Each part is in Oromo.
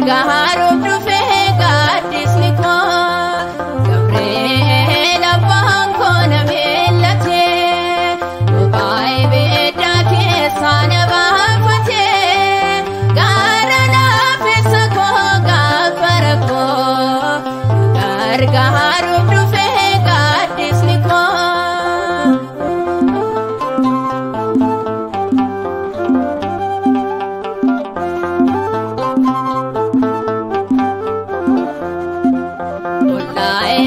gargaaruuf dhufe gaaddisni koo Gabriel abbaan koo na mil'ate Dubaay beedaa keessa na baafate gaara laafessa koo gaafa rakkoo gargaaruuf dhufe gaaddisni koo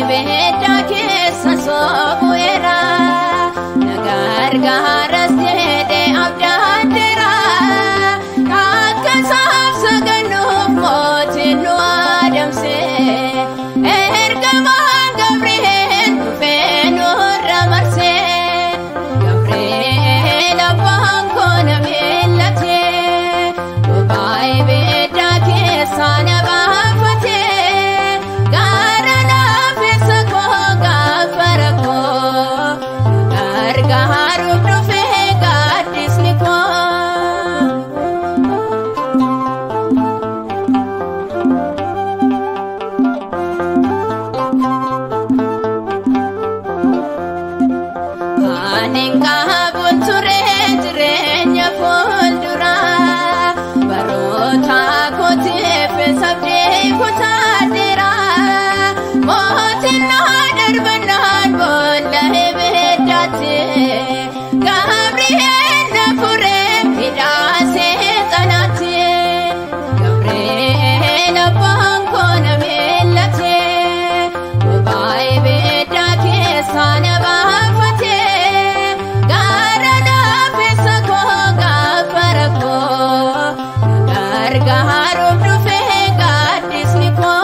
Beeda keessa soobu'eera nagargaaras jedhe abdaateera akka isaaf sagannuuf mootiin nu adamse ergamaan Gabriel dhufee nurra marse Gabriel abbaan koo na mil'ate Dubaay beeda keessa na baafate gargaaruuf dhufe gaaddisni koo ani qabuun ture jireenya fuulduraa baroota kootiif sabdii kutaateera mootiin na darbannaan boolla beedaatti Gabriel na furee hidhaasee qanaatti Gabriel abbaan koo na mil'ate Dubaay beedaa keessa na baafate gaara laafessa koo gaafa rakkoo gargaaruuf dhufe gaaddisni koo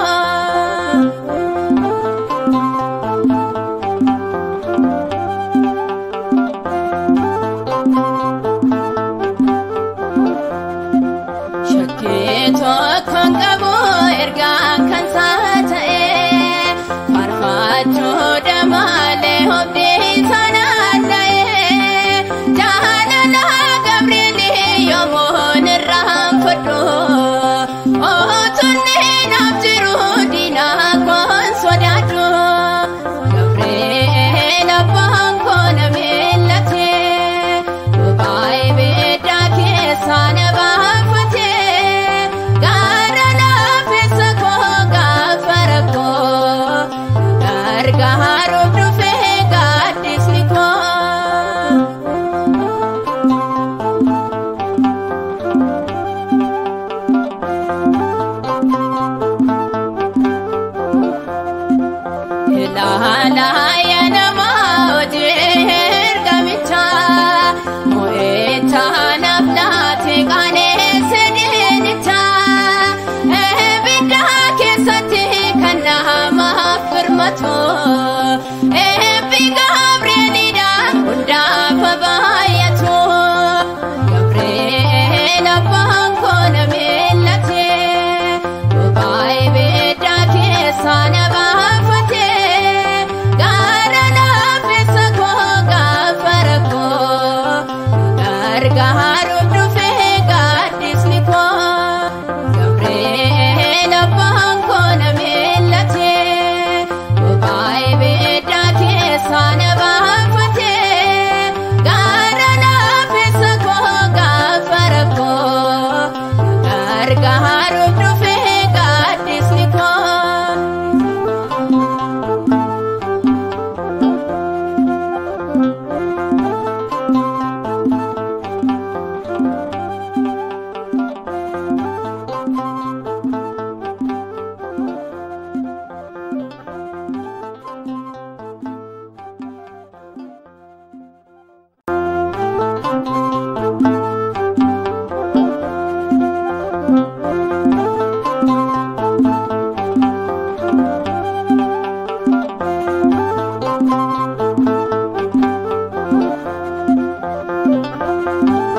Tokkoon qabu ergaan kan ta'e farfaachuudha malee hobdii sanaan dha'e jaalala Gabriel yoomuun irraan fudhu ootunni naaf jiru diinaa koon sodaadhu Gabriel abbaan koo na mil'ate Dubaay beedaa keessa na baafate gargaaruuf dhufe gaaddisni koo ilaalaa yaa namaa hojii ergamichaa mo'eetaa naaf laate qaneesse diinichaa ebiddaa keessatti kan namaaf firmatu ebbi Gabrielidha hundaaf baay'atu Gabriel abbaan koo na mil'ate Dubaay beedaa keessa na baafate gaara laafessa koo gaafa rakkoo gargaar